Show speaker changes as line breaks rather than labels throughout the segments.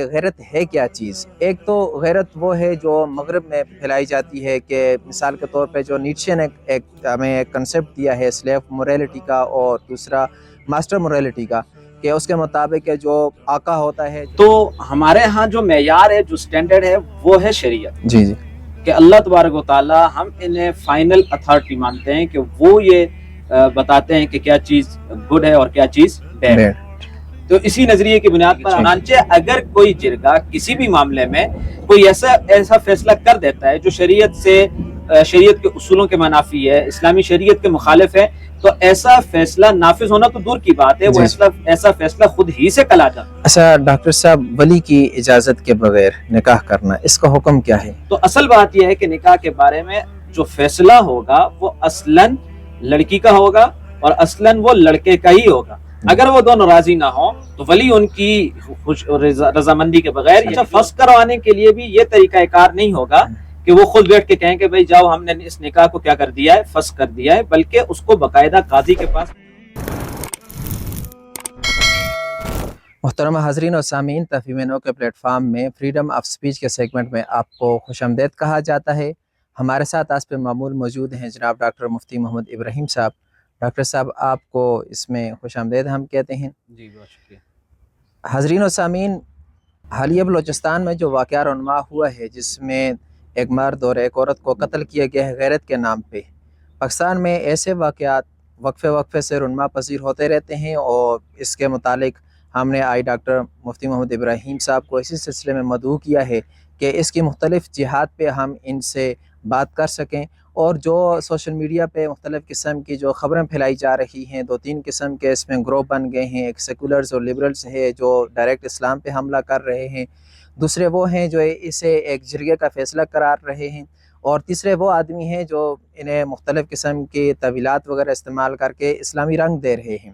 غیرت ہے کیا چیز؟ ایک تو غیرت وہ ہے جو مغرب میں پھیلائی جاتی ہے کہ مثال کے طور پہ جو نیٹشے نے ہمیں ایک کنسیپٹ دیا ہے سلیو موریلٹی کا، اور دوسرا ماسٹر موریلٹی کا، کہ اس کے مطابق جو آقا ہوتا ہے
تو ہمارے ہاں جو معیار ہے، جو سٹینڈرڈ ہے، وہ ہے شریعت.
جی جی
کہ اللہ تبارک و تعالی ہم انہیں فائنل اتھارٹی مانتے ہیں کہ وہ یہ بتاتے ہیں کہ کیا چیز گڈ ہے اور کیا چیز بیڈ ہے. تو اسی نظریے کی بنیاد پر چنانچہ اگر کوئی جرگہ کسی بھی معاملے میں کوئی ایسا فیصلہ کر دیتا ہے جو شریعت کے اصولوں کے منافی ہے، اسلامی شریعت کے مخالف ہے، تو ایسا فیصلہ نافذ ہونا تو دور کی بات ہے، وہ ایسا فیصلہ خود ہی سے کل آ جاتا ہے.
اچھا ڈاکٹر صاحب، ولی کی اجازت کے بغیر نکاح کرنا، اس کا حکم کیا ہے؟
تو اصل بات یہ ہے کہ نکاح کے بارے میں جو فیصلہ ہوگا وہ اصلاً لڑکی کا ہوگا اور اصلاً وہ لڑکے کا ہی ہوگا. اگر وہ دونوں راضی نہ ہوں تو ولی ان کی رضامندی کے بغیر فسخ کروانے کے لیے بھی یہ طریقہ کار نہیں ہوگا کہ وہ خود بیٹھ کے کہیں کہ بھئی جاؤ ہم نے اس نکاح کو کیا کر دیا ہے، فسخ کر دیا ہے، بلکہ اس کو باقاعدہ قاضی کے پاس.
محترمہ حاضرین اور سامعین، تفہیم نو کے پلیٹ فارم میں فریڈم آف سپیچ کے سیگمنٹ میں آپ کو خوش آمدید کہا جاتا ہے. ہمارے ساتھ آج پہ معمول موجود ہیں جناب ڈاکٹر مفتی محمد ابراہیم صاحب. ڈاکٹر صاحب، آپ کو اس میں خوش آمدید ہم کہتے ہیں.
جی بہت شکریہ.
حاضرین و سامعین، حالیہ بلوچستان میں جو واقعہ رونما ہوا ہے، جس میں ایک مرد اور ایک عورت کو قتل کیا گیا ہے غیرت کے نام پہ، پاکستان میں ایسے واقعات وقفے سے رونما پذیر ہوتے رہتے ہیں، اور اس کے متعلق ہم نے ڈاکٹر مفتی محمد ابراہیم صاحب کو اسی سلسلے میں مدعو کیا ہے کہ اس کی مختلف جہات پہ ہم ان سے بات کر سکیں. اور جو سوشل میڈیا پہ مختلف قسم کی جو خبریں پھیلائی جا رہی ہیں، 2-3 قسم کے اس میں گروہ بن گئے ہیں. ایک سیکولرز اور لبرلز ہے جو ڈائریکٹ اسلام پہ حملہ کر رہے ہیں، دوسرے وہ ہیں جو اسے ایک جرگے کا فیصلہ قرار رہے ہیں، اور تیسرے وہ آدمی ہیں جو انہیں مختلف قسم کی طویلات وغیرہ استعمال کر کے اسلامی رنگ دے رہے ہیں.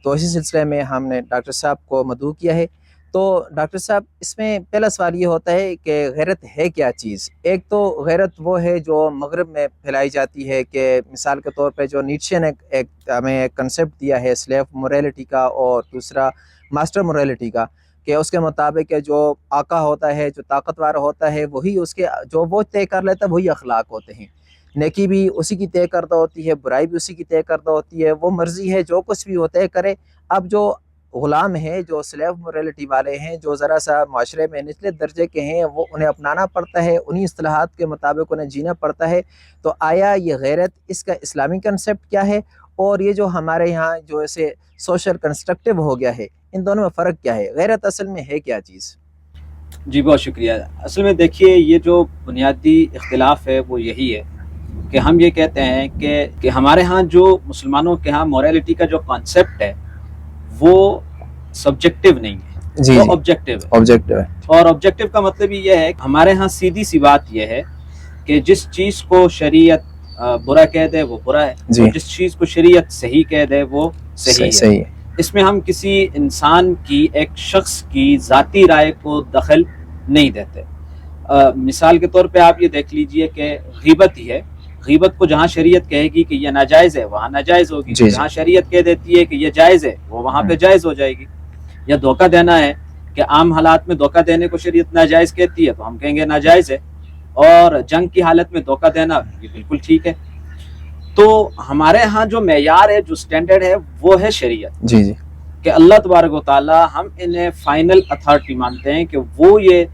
تو اسی سلسلے میں ہم نے ڈاکٹر صاحب کو مدعو کیا ہے. تو ڈاکٹر صاحب، اس میں پہلا سوال یہ ہوتا ہے کہ غیرت ہے کیا چیز؟ ایک تو غیرت وہ ہے جو مغرب میں پھیلائی جاتی ہے کہ مثال کے طور پہ جو نیٹشے نے ہمیں ایک کنسیپٹ دیا ہے سلیو موریلٹی کا، اور دوسرا ماسٹر موریلٹی کا، کہ اس کے مطابق جو آقا ہوتا ہے، جو طاقتور ہوتا ہے، وہی اس کے جو وہ طے کر لیتا ہے وہی اخلاق ہوتے ہیں. نیکی بھی اسی کی طے کردہ ہوتی ہے، برائی بھی اسی کی طے کردہ ہوتی ہے، وہ مرضی ہے جو کچھ بھی وہ طے کرے. اب جو غلام ہیں، جو سلیو موریلٹی والے ہیں، جو ذرا سا معاشرے میں نچلے درجے کے ہیں، وہ انہیں اپنانا پڑتا ہے، انہی اصطلاحات کے مطابق انہیں جینا پڑتا ہے. تو آیا یہ غیرت، اس کا اسلامی کنسیپٹ کیا ہے، اور یہ جو ہمارے یہاں جو ایسے سوشل کنسٹرکٹیو ہو گیا ہے، ان دونوں میں فرق کیا ہے؟ غیرت اصل میں ہے کیا چیز؟
جی بہت شکریہ. اصل میں دیکھیے، یہ جو بنیادی اختلاف ہے وہ یہی ہے کہ ہم یہ کہتے ہیں کہ ہمارے ہاں جو مسلمانوں کے ہاں موریلٹی کا جو کانسیپٹ ہے وہ سبجیکٹیو نہیں ہے، وہ آبجیکٹیو ہے. اور آبجیکٹیو کا مطلب یہ ہے کہ ہمارے ہاں سیدھی سی بات یہ ہے کہ جس چیز کو شریعت برا کہہ دے وہ برا ہے، اور جس چیز کو شریعت صحیح کہہ دے وہ صحیح ہے. اس میں ہم کسی انسان کی، ایک شخص کی ذاتی رائے کو دخل نہیں دیتے. مثال کے طور پہ آپ یہ دیکھ لیجئے کہ غیبت ہی ہے، غیبت کو جہاں شریعت کہے گی کہ یہ ناجائز ہے وہاں ناجائز ہوگی، جہاں شریعت کہہ دیتی ہے کہ یہ جائز ہے وہ وہاں پہ جائز ہو جائے گی. یا دھوکہ دینا ہے کہ عام حالات میں دھوکہ دینے کو شریعت ناجائز کہتی ہے تو ہم کہیں گے ناجائز ہے، اور جنگ کی حالت میں دھوکہ دینا یہ بالکل ٹھیک ہے. تو ہمارے ہاں جو معیار ہے، جو سٹینڈرڈ ہے، وہ ہے شریعت.
جی جی
کہ اللہ تبارک و تعالی ہم انہیں فائنل اتھارٹی مانتے ہیں کہ وہ یہ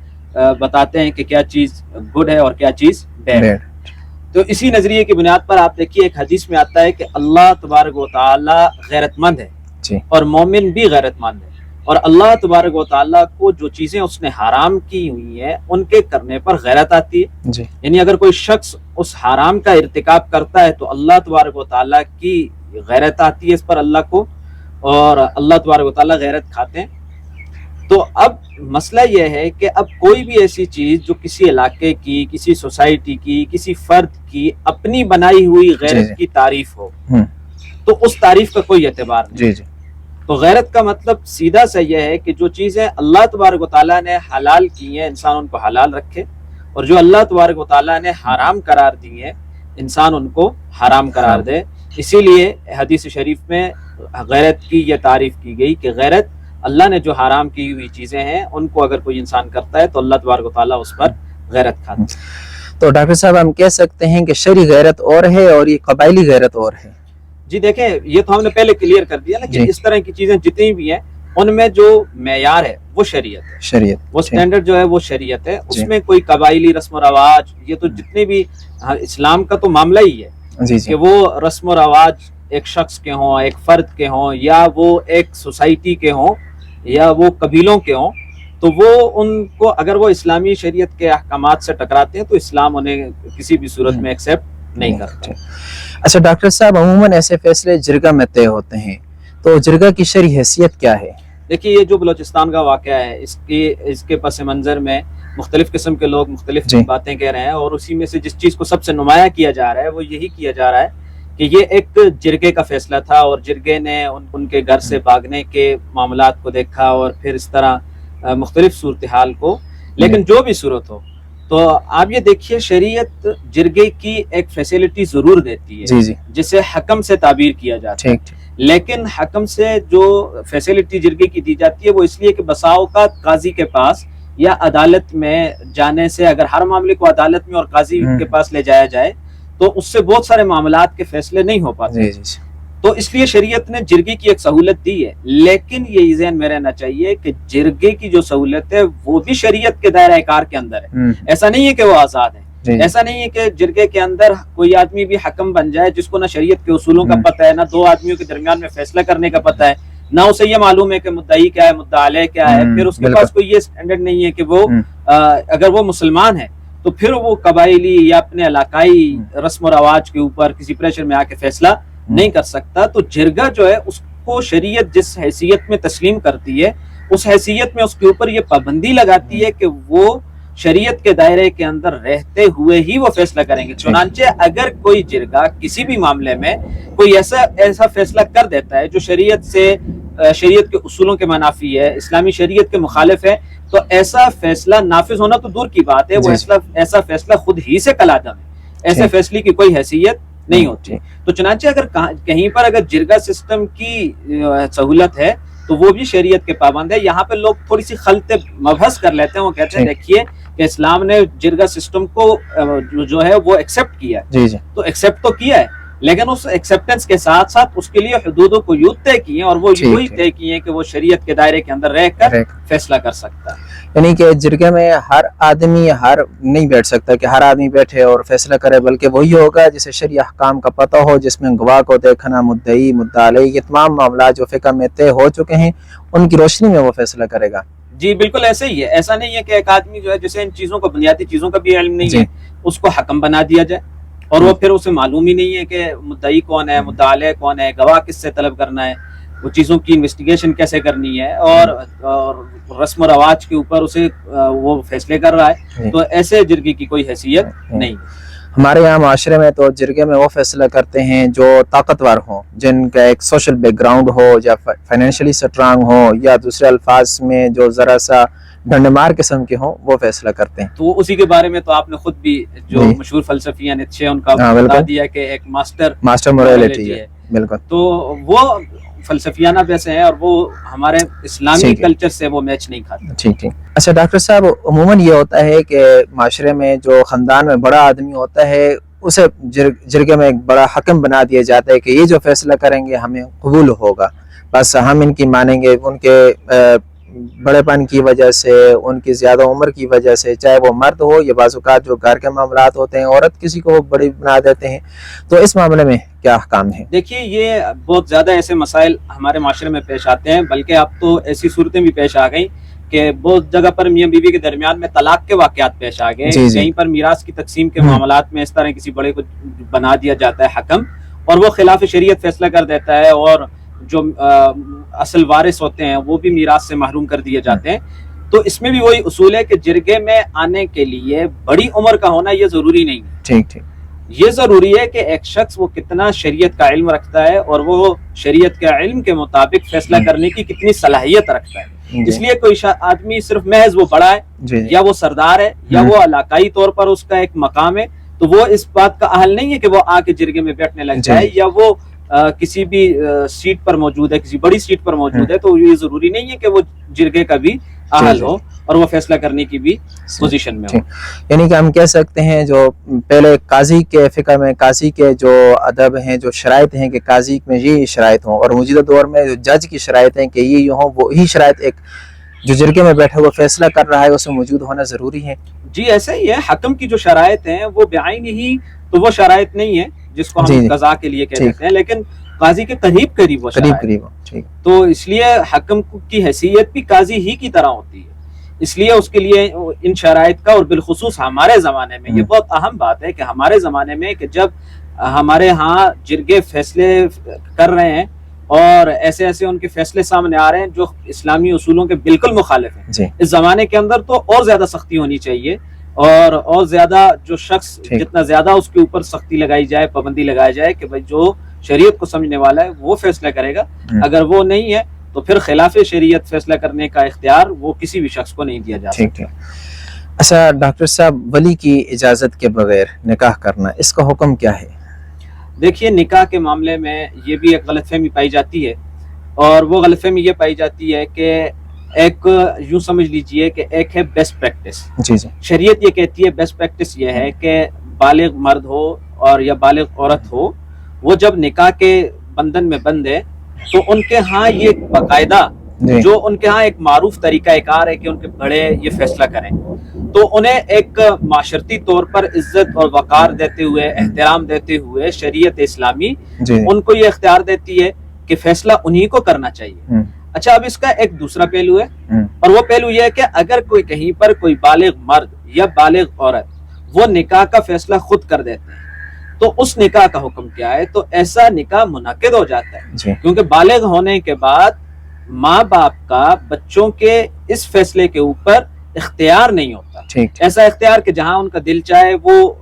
بتاتے ہیں کہ کیا چیز گڈ ہے اور کیا چیز بیڈ ہے. تو اسی نظریے کی بنیاد پر آپ دیکھیے، ایک حدیث میں آتا ہے کہ اللہ تبارک و تعالی غیرت مند ہے اور مومن بھی غیرت مند ہے، اور اللہ تبارک و تعالی کو جو چیزیں اس نے حرام کی ہوئی ہیں ان کے کرنے پر غیرت آتی ہے. یعنی اگر کوئی شخص اس حرام کا ارتکاب کرتا ہے تو اللہ تبارک و تعالی کی غیرت آتی ہے اس پر اللہ کو، اور اللہ تبارک و تعالی غیرت کھاتے ہیں. تو اب مسئلہ یہ ہے کہ اب کوئی بھی ایسی چیز جو کسی علاقے کی، کسی سوسائٹی کی، کسی فرد کی اپنی بنائی ہوئی غیرت کی تعریف ہو تو اس تعریف کا کوئی اعتبار نہیں. تو غیرت کا مطلب سیدھا سا یہ ہے کہ جو چیزیں اللہ تبارک و تعالیٰ نے حلال کی ہیں انسان ان کو حلال رکھے، اور جو اللہ تبارک و تعالیٰ نے حرام قرار دی ہیں انسان ان کو حرام قرار دے. اسی لیے حدیث شریف میں غیرت کی یہ تعریف کی گئی کہ غیرت اللہ نے جو حرام کی ہوئی چیزیں ہیں ان کو اگر کوئی انسان کرتا ہے تو اللہ تبارک و تعالیٰ اس پر غیرت کھاتا ہے۔
تو ڈاکٹر صاحب ہم کہہ سکتے ہیں کہ شرعی غیرت اور ہے اور یہ قبائلی غیرت اور ہے؟
جی دیکھیں یہ تو ہم نے پہلے کلیئر کر دیا نا کہ
جی۔
اس طرح کی چیزیں جتنی بھی ہیں ان میں جو معیار ہے وہ شریعت ہے،
شریعت
وہ سٹینڈرڈ جو ہے وہ شریعت ہے،
جی۔
اس میں کوئی قبائلی رسم و رواج یہ تو جتنے بھی اسلام کا تو معاملہ ہی ہے
جی جی
کہ وہ رسم و رواج ایک شخص کے ہوں، ایک فرد کے ہوں، یا وہ ایک سوسائٹی کے ہوں، یا وہ قبیلوں کے ہوں، تو وہ ان کو اگر وہ اسلامی شریعت کے احکامات سے ٹکراتے ہیں تو اسلام انہیں کسی بھی صورت میں ایکسیپٹ نہیں کرتا۔
اچھا ڈاکٹر صاحب عموماً ایسے فیصلے جرگہ میں طے ہوتے ہیں، تو جرگہ کی شرعی حیثیت کیا ہے؟
دیکھیے یہ جو بلوچستان کا واقعہ ہے اس کے پس منظر میں مختلف قسم کے لوگ مختلف
جی۔
باتیں کہہ رہے ہیں، اور اسی میں سے جس چیز کو سب سے نمایاں کیا جا رہا ہے وہ یہی کیا جا رہا ہے کہ یہ ایک جرگے کا فیصلہ تھا، اور جرگے نے ان کے گھر سے بھاگنے کے معاملات کو دیکھا اور پھر اس طرح مختلف صورتحال کو، لیکن جو بھی صورت ہو تو آپ یہ دیکھیے شریعت جرگے کی ایک فیسلٹی ضرور دیتی ہے
جی جی
جسے حکم سے تعبیر کیا جاتا ہے،
ٹھیک
لیکن حکم سے جو فیسلٹی جرگے کی دی جاتی ہے وہ اس لیے کہ بسا اوقات قاضی کے پاس یا عدالت میں جانے سے، اگر ہر معاملے کو عدالت میں اور قاضی کے پاس لے جایا جائے تو اس سے بہت سارے معاملات کے فیصلے نہیں ہو پاتے،
جی جی
تو اس لیے شریعت نے جرگے کی ایک سہولت دی ہے، لیکن یہ ذہن میں رہنا چاہیے کہ جرگے کی جو سہولت ہے وہ بھی شریعت کے دائرہ کار کے اندر ہے، ایسا نہیں ہے کہ وہ آزاد ہے، ایسا نہیں ہے کہ جرگے کے اندر کوئی آدمی بھی حکم بن جائے جس کو نہ شریعت کے اصولوں کا پتہ ہے، نہ دو آدمیوں کے درمیان میں فیصلہ کرنے کا پتہ ہے، نہ اسے یہ معلوم ہے کہ مدعی کیا ہے مدعا علیہ کیا ہے، پھر اس کے پاس کوئی یہ سٹینڈرڈ نہیں ہے کہ وہ اگر وہ مسلمان ہے تو پھر وہ قبائلی یا اپنے علاقائی رسم و رواج کے اوپر کسی پریشر میں آ کے فیصلہ نہیں کر سکتا۔ تو جرگہ جو ہے اس کو شریعت جس حیثیت میں تسلیم کرتی ہے اس حیثیت میں اس کے اوپر یہ پابندی لگاتی ہے کہ وہ شریعت کے دائرے کے اندر رہتے ہوئے ہی وہ فیصلہ کریں گے، چنانچہ اگر کوئی جرگہ کسی بھی معاملے میں کوئی ایسا فیصلہ کر دیتا ہے جو شریعت کے اصولوں کے منافی ہے، اسلامی شریعت کے مخالف ہے، تو ایسا فیصلہ نافذ ہونا تو دور کی بات ہے، وہ ایسا فیصلہ خود ہی سے کالعدم ہے، ایسے فیصلے کی کوئی حیثیت نہیں ہوتی۔ تو چنانچہ اگر کہیں پر اگر جرگہ سسٹم کی سہولت ہے تو وہ بھی شریعت کے پابند ہے۔ یہاں پہ لوگ تھوڑی سی خلط مبحث کر لیتے ہیں، وہ کہتے ہیں دیکھیے کہ اسلام نے جرگہ سسٹم کو جو ہے وہ ایکسیپٹ کیا ہے، تو ایکسیپٹ تو کیا ہے، لیکن اس ایکسیپٹنس کے ساتھ ساتھ اس کے لیے حدود و قیود طے کی ہیں، اور وہ یہی طے کی ہیں کہ وہ شریعت کے دائرے کے اندر رہ کر فیصلہ کر سکتا ہے۔
یعنی کہ جرگے میں ہر آدمی نہیں بیٹھ سکتا کہ ہر آدمی بیٹھے اور فیصلہ کرے، بلکہ وہی ہوگا جسے شرعی احکام کا پتہ ہو، جس میں گواہ کو دیکھنا، مدعی، مدعا علیہ، یہ تمام معاملات جو فقہ میں طے ہو چکے ہیں ان کی روشنی میں وہ فیصلہ کرے گا۔
جی بالکل ایسے ہی ہے، ایسا نہیں ہے کہ ایک آدمی جو ہے جسے ان چیزوں کو بنیادی چیزوں کا بھی علم نہیں ہے اس کو حکم بنا دیا جائے، اور وہ پھر اسے معلوم ہی نہیں ہے کہ مدعی کون ہے، مدعا علیہ کون ہے، گواہ کس سے طلب کرنا ہے، وہ چیزوں کی انویسٹیگیشن کیسے کرنی ہے، اور رسم و رواج کے اوپر اسے وہ فیصلے کر رہا ہے، تو ایسے جرگے کی کوئی حیثیت نہیں۔
ہمارے یہاں معاشرے میں تو جرگے میں وہ فیصلہ کرتے ہیں جو طاقتور ہوں، جن کا ایک سوشل بیک گراؤنڈ ہو، یا فائنینشلی سٹرانگ ہو، یا دوسرے الفاظ میں جو ذرا سا ڈنڈمار قسم کے ہوں، وہ فیصلہ کرتے ہیں۔
تو اسی کے بارے میں تو آپ نے خود بھی جو مشہور فلسفی ہیں نیتشے ان کا بتا دیا کہ ایک ماسٹر موریلٹی ہے،
بالکل،
تو وہ فلسفیانہ ویسے ہیں اور وہ ہمارے اسلامی کلچر سے وہ میچ نہیں کھاتے۔
ٹھیک ٹھیک۔ اچھا ڈاکٹر صاحب عموماً یہ ہوتا ہے کہ معاشرے میں جو خاندان میں بڑا آدمی ہوتا ہے اسے جرگے میں ایک بڑا حکم بنا دیا جاتا ہے کہ یہ جو فیصلہ کریں گے ہمیں قبول ہوگا، بس ہم ان کی مانیں گے، ان کے بڑے پن کی وجہ سے، ان کی زیادہ عمر کی وجہ سے، چاہے وہ مرد ہو یا بعض اوقات جو گھر کے معاملات ہوتے ہیں عورت کسی کو بڑی بنا دیتے ہیں، تو اس معاملے میں کیا احکام ہے؟
دیکھیے یہ بہت زیادہ ایسے مسائل ہمارے معاشرے میں پیش آتے ہیں، بلکہ اب تو ایسی صورتیں بھی پیش آ گئیں کہ بہت جگہ پر میاں بیوی کے درمیان میں طلاق کے واقعات پیش آ گئے، کہیں پر میراث کی تقسیم کے معاملات میں اس طرح کسی بڑے کو بنا دیا جاتا ہے حکم، اور وہ خلاف شریعت فیصلہ کر دیتا ہے، اور جو اصل وارث ہوتے ہیں وہ بھی میراث سے محروم کر دیے جاتے ہیں۔ تو اس میں بھی وہی اصول ہے کہ جرگے میں آنے کے لیے بڑی عمر کا ہونا یہ ضروری نہیں ہے،
ٹھیک ٹھیک،
یہ ضروری ہے کہ ایک شخص وہ کتنا شریعت کا علم رکھتا ہے اور وہ شریعت کے علم کے مطابق فیصلہ کرنے کی کتنی صلاحیت رکھتا ہے۔ اس لیے کوئی آدمی صرف محض وہ بڑا ہے یا وہ سردار ہے یا وہ علاقائی طور پر اس کا ایک مقام ہے، تو وہ اس بات کا اہل نہیں ہے کہ وہ آ کے جرگے میں بیٹھنے لگ جائے، یا وہ کسی بھی سیٹ پر موجود ہے, کسی بڑی سیٹ پر موجود ہے, تو یہ ضروری نہیں ہے کہ وہ جرگے کا بھی اہل ہو اور وہ فیصلہ کرنے کی بھی پوزیشن میں ہو.
یعنی کہ ہم کہہ سکتے ہیں جو پہلے قاضی کے فقہ میں قاضی کے جو ادب ہیں, جو شرائط ہیں کہ قاضی میں یہ شرائط ہوں, اور موجودہ دور میں جو جج کی شرائط ہیں کہ یہ ہوں, وہی شرائط ایک جو جرگے میں بیٹھا وہ فیصلہ کر رہا ہے اس میں موجود ہونا ضروری ہے.
جی ایسا ہی ہے, حکم کی جو شرائط ہیں وہ بعین ہی تو وہ شرائط نہیں ہے جس کو ہم قضا کے لیے کہتے ہیں, لیکن قاضی کے قریب وہ شرائط, تو اس لیے حکم کی حیثیت بھی قاضی ہی کی طرح ہوتی ہے. اس لیے اس کے لیے ان شرائط کا, اور بالخصوص ہمارے زمانے میں یہ بہت اہم بات ہے کہ ہمارے زمانے میں کہ جب ہمارے ہاں جرگے فیصلے کر رہے ہیں اور ایسے ان کے فیصلے سامنے آ رہے ہیں جو اسلامی اصولوں کے بالکل مخالف ہیں, اس زمانے کے اندر تو اور زیادہ سختی ہونی چاہیے, اور زیادہ جو شخص جتنا زیادہ اس کے اوپر سختی لگائی جائے, پابندی لگائی جائے کہ بھائی جو شریعت کو سمجھنے والا ہے وہ فیصلہ کرے گا, اگر وہ نہیں ہے تو پھر خلاف شریعت فیصلہ کرنے کا اختیار وہ کسی بھی شخص کو نہیں دیا جا سکتا.
اچھا ڈاکٹر صاحب, ولی کی اجازت کے بغیر نکاح کرنا, اس کا حکم کیا ہے؟
دیکھیے نکاح کے معاملے میں یہ بھی ایک غلط فہمی پائی جاتی ہے, اور وہ غلط فہمی یہ پائی جاتی ہے کہ ایک یوں سمجھ لیجئے کہ ایک ہے بیسٹ پریکٹس. شریعت یہ کہتی ہے بیسٹ پریکٹس یہ ہے کہ بالغ مرد ہو اور یا بالغ عورت ہو, وہ جب نکاح کے بندھن میں بندھے تو ان کے ہاں یہ باقاعدہ جو ان کے ہاں ایک معروف طریقہ کار ہے کہ ان کے بڑے یہ فیصلہ کریں, تو انہیں ایک معاشرتی طور پر عزت اور وقار دیتے ہوئے, احترام دیتے ہوئے شریعت اسلامی ان کو یہ اختیار دیتی ہے کہ فیصلہ انہی کو کرنا چاہیے. اچھا, اب اس کا ایک دوسرا پہلو ہے, اور وہ پہلو یہ ہے کہ اگر کوئی کہیں پر کوئی بالغ مرد یا بالغ عورت وہ نکاح کا فیصلہ خود کر دیتے ہیں تو اس نکاح کا حکم کیا ہے؟ تو ایسا نکاح منعقد ہو جاتا ہے, کیونکہ بالغ ہونے کے بعد ماں باپ کا بچوں کے اس فیصلے کے اوپر اختیار نہیں ہوتا. ایسا اختیار کہ جہاں ان کا دل چاہے وہ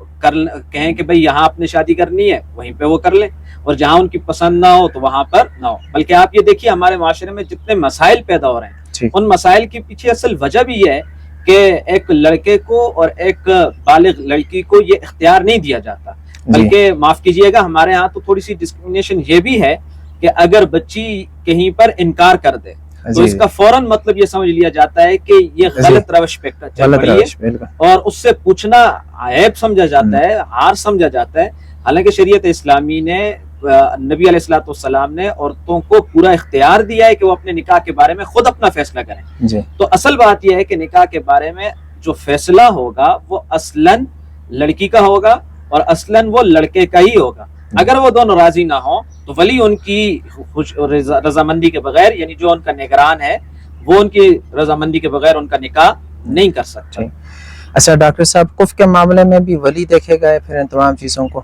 کہیں کہ بھئی یہاں اپنے شادی کرنی ہے وہیں پہ وہ کر لیں, اور جہاں ان کی پسند نہ ہو تو وہاں پر نہ ہو. بلکہ آپ یہ دیکھیے ہمارے معاشرے میں جتنے مسائل پیدا ہو رہے ہیں ان مسائل کی پیچھے اصل وجہ بھی یہ ہے کہ ایک لڑکے کو اور ایک بالغ لڑکی کو یہ اختیار نہیں دیا جاتا. بلکہ معاف کیجئے گا, ہمارے ہاں تو تھوڑی سی ڈسکریمنیشن یہ بھی ہے کہ اگر بچی کہیں پر انکار کر دے تو اس کا فوراً مطلب یہ سمجھ لیا جاتا ہے کہ یہ غلط روش پہ چل رہی ہے, اور اس سے پوچھنا عیب سمجھا جاتا ہے, عار سمجھا جاتا ہے. حالانکہ شریعت اسلامی نے, نبی علیہ الصلوۃ والسلام نے عورتوں کو پورا اختیار دیا ہے کہ وہ اپنے نکاح کے بارے میں خود اپنا فیصلہ کریں. تو اصل بات یہ ہے کہ نکاح کے بارے میں جو فیصلہ ہوگا وہ اصلاً لڑکی کا ہوگا اور اصلاً وہ لڑکے کا ہی ہوگا. اگر وہ دونوں راضی نہ ہوں تو ولی ان کی رضامندی کے بغیر, یعنی جو ان کا نگران ہے وہ ان کی رضامندی کے بغیر ان کا نکاح نہیں کر سکتا.
اچھا ڈاکٹر صاحب, کف کے معاملے میں بھی ولی دیکھے گئے پھر ان تمام چیزوں کو؟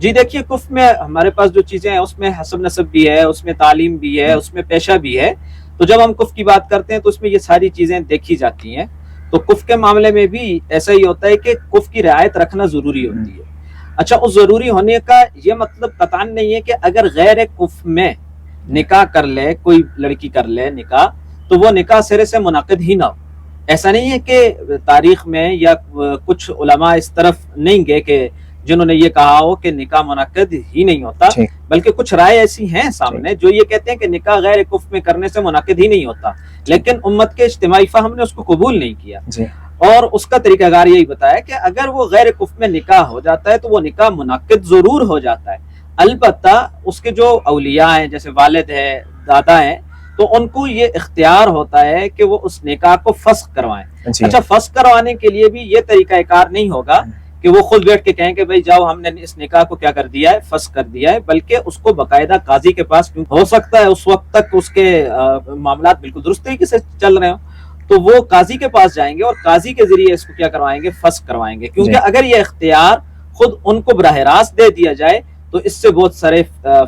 جی دیکھیے, کف میں ہمارے پاس جو چیزیں ہیں اس میں حسب نسب بھی ہے, اس میں تعلیم بھی ہے, اس میں پیشہ بھی ہے. تو جب ہم کف کی بات کرتے ہیں تو اس میں یہ ساری چیزیں دیکھی جاتی ہیں. تو کف کے معاملے میں بھی ایسا ہی ہوتا ہے کہ کف کی رعایت رکھنا ضروری ہوتی ہے. اچھا, اس ضروری ہونے کا یہ مطلب قطعاً نہیں ہے کہ اگر غیر کف میں نکاح کر لے, کوئی لڑکی کر لے نکاح, تو وہ نکاح سرے سے منعقد ہی نہ ہو. ایسا نہیں ہے کہ تاریخ میں یا کچھ علماء اس طرف نہیں گئے کہ جنہوں نے یہ کہا ہو کہ نکاح منعقد ہی نہیں ہوتا, بلکہ کچھ رائے ایسی ہیں سامنے جو یہ کہتے ہیں کہ نکاح غیر کف میں کرنے سے منعقد ہی نہیں ہوتا, لیکن امت کے اجتماعی فہم نے اس کو قبول نہیں کیا. اور اس کا طریقہ کار یہی بتایا کہ اگر وہ غیر کف میں نکاح ہو جاتا ہے تو وہ نکاح منعقد ضرور ہو جاتا ہے, البتہ اس کے جو اولیاء ہیں جیسے والد ہے, دادا ہیں, تو ان کو یہ اختیار ہوتا ہے کہ وہ اس نکاح کو فسخ کروائیں. اچھا, فسخ کروانے کے لیے بھی یہ طریقہ کار نہیں ہوگا کہ وہ خود بیٹھ کے کہیں کہ بھئی جاؤ ہم نے اس نکاح کو کیا کر دیا ہے, فسخ کر دیا ہے, بلکہ اس کو باقاعدہ قاضی کے پاس, ہو سکتا ہے اس وقت تک اس کے معاملات بالکل درست طریقے سے چل رہے ہوں, تو وہ قاضی کے پاس جائیں گے اور قاضی کے ذریعے اس کو کیا کروائیں گے, فسخ کروائیں گے. کیونکہ اگر یہ اختیار خود ان کو براہ راست دے دیا جائے تو اس سے بہت سارے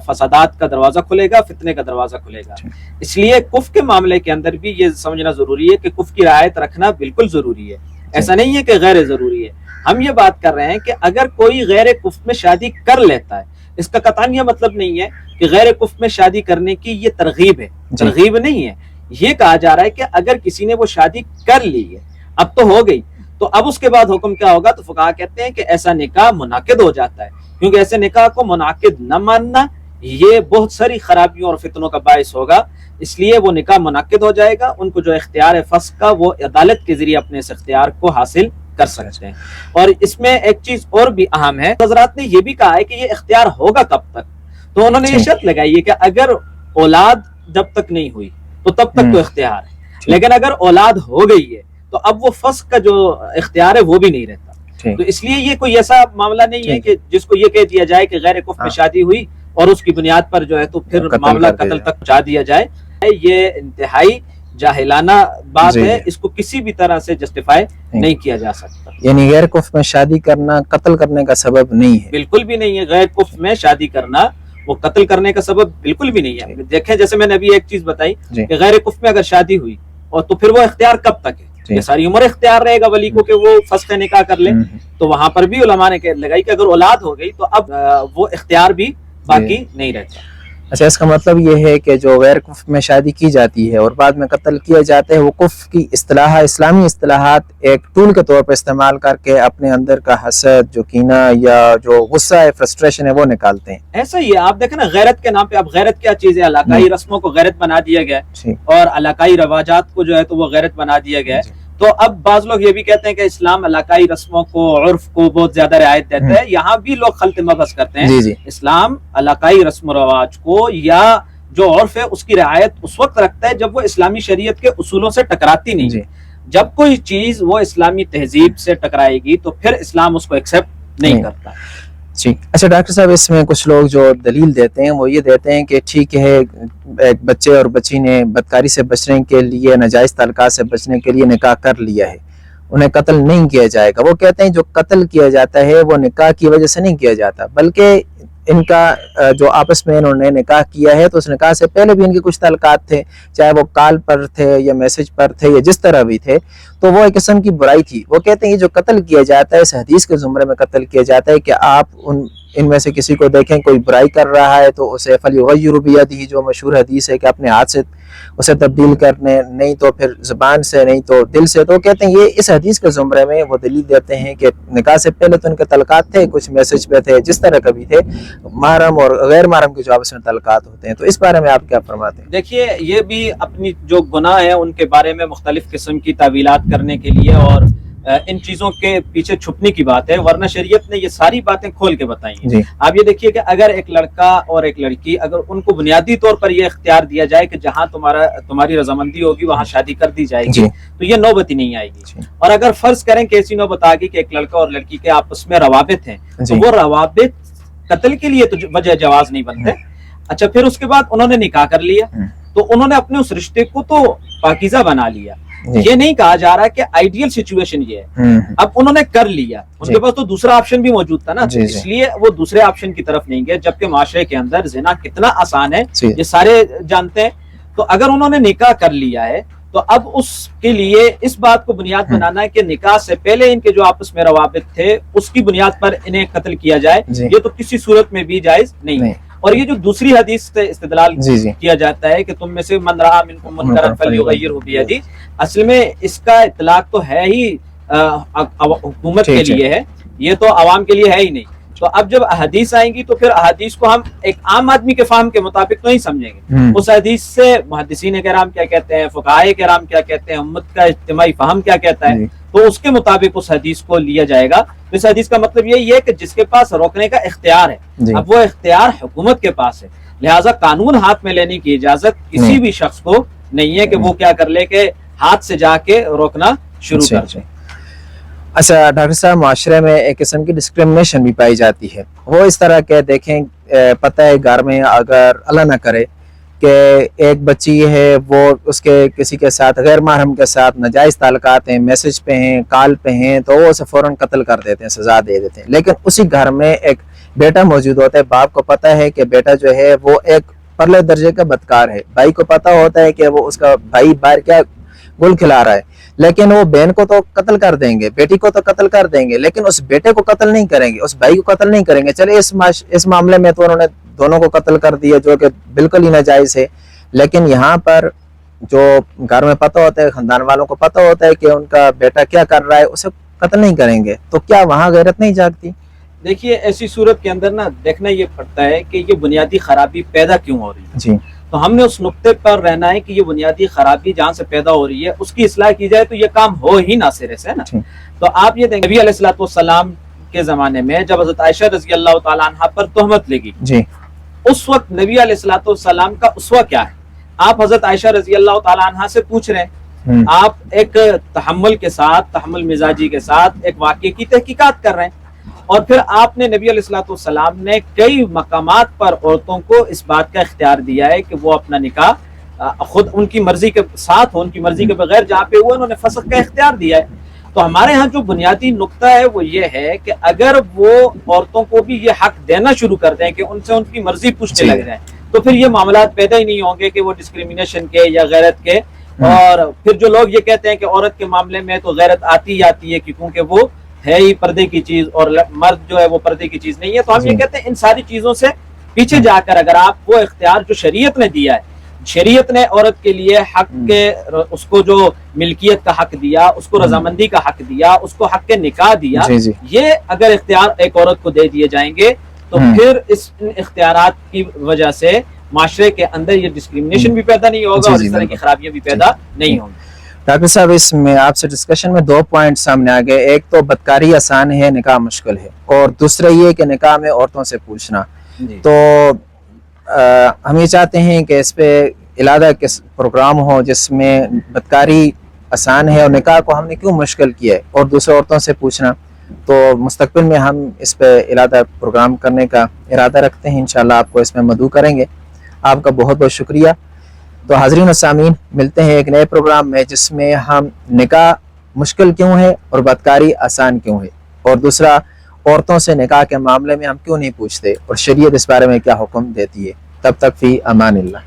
فسادات کا دروازہ کھلے گا, فتنے کا دروازہ کھلے گا. اس لیے کف کے معاملے کے اندر بھی یہ سمجھنا ضروری ہے کہ کف کی رعایت رکھنا بالکل ضروری ہے. ایسا نہیں ہے کہ غیر ضروری ہے. ہم یہ بات کر رہے ہیں کہ اگر کوئی غیر کف میں شادی کر لیتا ہے, اس کا قطعاً یہ مطلب نہیں ہے کہ غیر کف میں شادی کرنے کی یہ ترغیب ہے, ترغیب نہیں ہے. یہ کہا جا رہا ہے کہ اگر کسی نے وہ شادی کر لی ہے, اب تو ہو گئی, تو اب اس کے بعد حکم کیا ہوگا؟ تو فقہا کہتے ہیں کہ ایسا نکاح منعقد ہو جاتا ہے, کیونکہ ایسے نکاح کو منعقد نہ ماننا یہ بہت ساری خرابیوں اور فتنوں کا باعث ہوگا. اس لیے وہ نکاح منعقد ہو جائے گا. ان کو جو اختیار ہے فسخ کا وہ عدالت کے ذریعے اپنے اس اختیار کو حاصل کر سکتے ہیں. اور اس میں ایک چیز اور بھی اہم ہے, حضرات نے یہ بھی کہا ہے کہ یہ اختیار ہوگا کب تک. تو انہوں نے یہ شرط لگائی ہے کہ اگر اولاد جب تک نہیں ہوئی تو تب تک تو اختیار ہے, لیکن اگر اولاد ہو گئی ہے تو اب وہ فسخ کا جو اختیار ہے وہ بھی نہیں رہتا. تو اس لیے یہ کوئی ایسا معاملہ نہیں ہے کہ جس کو یہ کہہ دیا جائے کہ غیر کفر میں شادی ہوئی اور اس کی بنیاد پر جو ہے تو پھر معاملہ قتل تک پہنچا دیا جائے. یہ انتہائی جاہلانہ بات ہے, اس کو کسی بھی طرح سے جسٹیفائی نہیں کیا جا سکتا.
یعنی غیر کفر میں شادی کرنا قتل کرنے کا سبب نہیں ہے,
بالکل بھی نہیں ہے. غیر کفر میں شادی کرنا وہ قتل کرنے کا سبب بالکل بھی نہیں ہے. دیکھیں جیسے میں نے ابھی ایک چیز بتائی کہ غیر کفر میں اگر شادی ہوئی اور تو پھر وہ اختیار کب تک ہے؟ یہ ساری عمر اختیار رہے گا ولی کو کہ وہ فسخ نکاح کر لے. تو وہاں پر بھی علماء نے لگائی کہ اگر اولاد ہو گئی تو اب وہ اختیار بھی باقی نہیں رہتا.
اچھا, اس کا مطلب یہ ہے کہ جو غیر کفر میں شادی کی جاتی ہے اور بعد میں قتل کیا جاتا ہے وہ کفر کی اصطلاحات, اسلامی اصطلاحات ایک ٹول کے طور پر استعمال کر کے اپنے اندر کا حسد, جو کینہ یا جو غصہ ہے, فرسٹریشن ہے, وہ نکالتے ہیں.
ایسا ہی ہے. آپ دیکھیں نا غیرت کے نام پہ, اب غیرت کیا چیز ہے؟ علاقائی رسموں کو غیرت بنا دیا گیا ہے اور علاقائی رواجات کو جو ہے تو وہ غیرت بنا دیا گیا ہے. تو اب بعض لوگ یہ بھی کہتے ہیں کہ اسلام علاقائی رسموں کو, عرف کو بہت زیادہ رعایت دیتا ہے. یہاں بھی لوگ خلط مبحث کرتے ہیں. اسلام علاقائی رسم و رواج کو یا جو عرف ہے اس کی رعایت اس وقت رکھتا ہے جب وہ اسلامی شریعت کے اصولوں سے ٹکراتی نہیں. جب کوئی چیز وہ اسلامی تہذیب سے ٹکرائے گی تو پھر اسلام اس کو ایکسیپٹ نہیں کرتا.
جی اچھا ڈاکٹر صاحب, اس میں کچھ لوگ جو دلیل دیتے ہیں وہ یہ دیتے ہیں کہ ٹھیک ہے ایک بچے اور بچی نے بدکاری سے بچنے کے لیے, ناجائز تعلقات سے بچنے کے لیے نکاح کر لیا ہے, انہیں قتل نہیں کیا جائے گا. وہ کہتے ہیں جو قتل کیا جاتا ہے وہ نکاح کی وجہ سے نہیں کیا جاتا, بلکہ ان کا جو آپس میں انہوں نے نکاح کیا ہے تو اس نکاح سے پہلے بھی ان کے کچھ تعلقات تھے, چاہے وہ کال پر تھے یا میسج پر تھے یا جس طرح بھی تھے, تو وہ ایک قسم کی برائی تھی. وہ کہتے ہیں یہ جو قتل کیا جاتا ہے اس حدیث کے زمرے میں قتل کیا جاتا ہے کہ آپ ان میں سے کسی کو دیکھیں کوئی برائی کر رہا ہے تو اسے فلیغیر بیدہ, جو مشہور حدیث ہے کہ اپنے ہاتھ سے اسے تبدیل کرنے, نہیں تو پھر زبان سے, نہیں تو دل سے. تو کہتے ہیں یہ اس حدیث کے زمرے میں وہ دلیل دیتے ہیں کہ نکاح سے پہلے تو ان کے تعلقات تھے, کچھ میسج پہ تھے, جس طرح کبھی تھے, محرم اور غیر محرم کے جو آپس میں تعلقات ہوتے ہیں. تو اس بارے میں آپ کیا فرماتے ہیں؟
دیکھیے یہ بھی اپنی جو گناہ ہے ان کے بارے میں مختلف قسم کی تعویلات کرنے کے لیے اور ان چیزوں کے پیچھے چھپنے کی بات ہے, ورنہ شریعت نے یہ ساری باتیں کھول کے بتائی ہیں. آپ یہ دیکھیے کہ اگر ایک لڑکا اور ایک لڑکی, اگر ان کو بنیادی طور پر یہ اختیار دیا جائے کہ جہاں تمہاری رضامندی ہوگی وہاں شادی کر دی جائے گی تو یہ نوبت ہی نہیں آئے گی. اور اگر فرض کریں کہ ایسی نوبت آ گئی کہ ایک لڑکا اور لڑکی کے آپس میں روابط ہیں تو وہ روابط قتل کے لیے تو وجہ جواز نہیں بنتے. اچھا, پھر اس کے بعد انہوں نے نکاح کر لیا تو انہوں نے اپنے اس رشتے کو تو پاکیزہ بنا لیا. یہ نہیں کہا جا رہا کہ آئیڈیل سچویشن یہ ہے. اب انہوں نے کر لیا, ان کے پاس تو دوسرا آپشن بھی موجود تھا نا, اس لیے وہ دوسرے آپشن کی طرف نہیں گئے. جبکہ معاشرے کے اندر زنا کتنا آسان ہے یہ سارے جانتے ہیں. تو اگر انہوں نے نکاح کر لیا ہے تو اب اس کے لیے اس بات کو بنیاد بنانا ہے کہ نکاح سے پہلے ان کے جو آپس میں روابط تھے اس کی بنیاد پر انہیں قتل کیا جائے, یہ تو کسی صورت میں بھی جائز نہیں ہے. اور یہ جو دوسری حدیث سے استدلال کیا جاتا ہے کہ تم میں سے من رأى منکم منکرا فلیغیرہ بیدہ, اصل میں اس کا اطلاق تو ہے ہی حکومت کے لیے ہے, یہ تو عوام کے لیے ہے ہی نہیں. تو اب جب احادیث آئیں گی تو پھر احادیث کو ہم ایک عام آدمی کے فہم کے مطابق تو نہیں سمجھیں گے. اس حدیث سے محدثین کرام کیا کہتے ہیں, فقہاء کرام کیا کہتے ہیں, امت کا اجتماعی فہم کیا کہتا ہے, تو اس کے مطابق اس حدیث کو لیا جائے گا. اس حدیث کا مطلب یہی ہے کہ جس کے پاس روکنے کا اختیار ہے, اب وہ اختیار حکومت کے پاس ہے, لہٰذا قانون ہاتھ میں لینے کی اجازت کسی بھی شخص کو نہیں ہے کہ وہ کیا کر لے کہ ہاتھ سے جا کے روکنا شروع کر دے.
اچھا ڈاکٹر صاحب, معاشرے میں ایک قسم کی ڈسکریمنیشن بھی پائی جاتی ہے. وہ اس طرح کے دیکھیں, پتہ ہے گھر میں اگر اللہ نہ کرے کہ ایک بچی ہے وہ اس کے کسی کے ساتھ غیر محرم کے ساتھ ناجائز تعلقات ہیں, میسج پہ ہیں, کال پہ ہیں, تو وہ اسے فوراً قتل کر دیتے ہیں, سزا دے دیتے ہیں. لیکن اسی گھر میں ایک بیٹا موجود ہوتا ہے, باپ کو پتہ ہے کہ بیٹا جو ہے وہ ایک پرلے درجے کا بدکار ہے, بھائی کو پتہ ہوتا ہے کہ وہ اس کا بھائی باہر کیا گل کھلا رہا ہے, لیکن وہ بہن کو تو قتل کر دیں گے, بیٹی کو تو قتل کر دیں گے, لیکن اس بیٹے کو قتل نہیں کریں گے, اس بھائی کو قتل نہیں کریں گے. چلے اس معاملے میں تو انہوں نے دونوں کو قتل کر دیا جو کہ بالکل ہی ناجائز ہے. لیکن یہاں پر جو گھر میں پتہ ہوتا ہے, خاندان والوں کو پتہ ہوتا ہے کہ ان کا بیٹا کیا کر رہا ہے, اسے قتل نہیں کریں گے, تو کیا وہاں غیرت نہیں جاگتی؟
دیکھیے ایسی صورت کے اندر نا دیکھنا یہ پڑتا ہے کہ یہ بنیادی خرابی پیدا کیوں ہو رہی ہے.
جی
تو ہم نے اس نقطے پر رہنا ہے کہ یہ بنیادی خرابی جہاں سے پیدا ہو رہی ہے اس کی اصلاح کی جائے تو یہ کام ہو ہی نہ سرے سے نا. تو آپ یہ دیکھیں نبی علیہ الصلوۃ والسلام کے زمانے میں جب حضرت عائشہ رضی اللہ تعالیٰ عنہ پر تہمت لگی
جی
اس وقت نبی علیہ الصلوۃ والسلام کا اسوہ کیا ہے؟ آپ حضرت عائشہ رضی اللہ تعالیٰ عنہ سے پوچھ رہے ہیں، آپ ایک تحمل کے ساتھ، تحمل مزاجی کے ساتھ ایک واقعے کی تحقیقات کر رہے ہیں، اور پھر آپ نے نبی علیہ الصلوۃ والسلام نے کئی مقامات پر عورتوں کو اس بات کا اختیار دیا ہے کہ وہ اپنا نکاح خود ان کی مرضی کے ساتھ ہو، ان کی مرضی کے بغیر جہاں پہ ہوا انہوں نے فسخ کا اختیار دیا ہے. تو ہمارے ہاں جو بنیادی نقطہ ہے وہ یہ ہے کہ اگر وہ عورتوں کو بھی یہ حق دینا شروع کر دیں کہ ان سے ان کی مرضی پوچھنے لگ جائیں تو پھر یہ معاملات پیدا ہی نہیں ہوں گے کہ وہ ڈسکریمنیشن کے یا غیرت کے. اور پھر جو لوگ یہ کہتے ہیں کہ عورت کے معاملے میں تو غیرت آتی ہی آتی ہے کیونکہ وہ ہے ہی پردے کی چیز اور مرد جو ہے وہ پردے کی چیز نہیں ہے، تو ہم یہ کہتے ہیں ان ساری چیزوں سے پیچھے جا کر اگر آپ وہ اختیار جو شریعت نے دیا ہے، شریعت نے عورت کے لیے حق کے اس کو جو ملکیت کا حق دیا، اس کو رضامندی کا حق دیا، اس کو حق کے نکاح دیا، یہ اگر اختیار ایک عورت کو دے دیے جائیں گے تو پھر اس اختیارات کی وجہ سے معاشرے کے اندر یہ ڈسکریمنیشن بھی پیدا نہیں ہوگا اور اس طرح کی خرابیاں بھی پیدا نہیں ہوں گی.
ڈاکٹر صاحب اس میں آپ سے ڈسکشن میں 2 پوائنٹ سامنے آ گئے، ایک تو بدکاری آسان ہے، نکاح مشکل ہے، اور دوسرا یہ کہ نکاح میں عورتوں سے پوچھنا. تو ہم یہ چاہتے ہیں کہ اس پہ علیحدہ کے پروگرام ہو جس میں بدکاری آسان ہے اور نکاح کو ہم نے کیوں مشکل کیا ہے اور دوسرے عورتوں سے پوچھنا. تو مستقبل میں ہم اس پہ علیحدہ پروگرام کرنے کا ارادہ رکھتے ہیں، انشاءاللہ آپ کو اس میں مدعو کریں گے. آپ کا بہت بہت شکریہ. تو حاضرین و سامعین، ملتے ہیں ایک نئے پروگرام میں جس میں ہم نکاح مشکل کیوں ہے اور بدکاری آسان کیوں ہے، اور دوسرا عورتوں سے نکاح کے معاملے میں ہم کیوں نہیں پوچھتے اور شریعت اس بارے میں کیا حکم دیتی ہے. تب تک فی امان اللہ.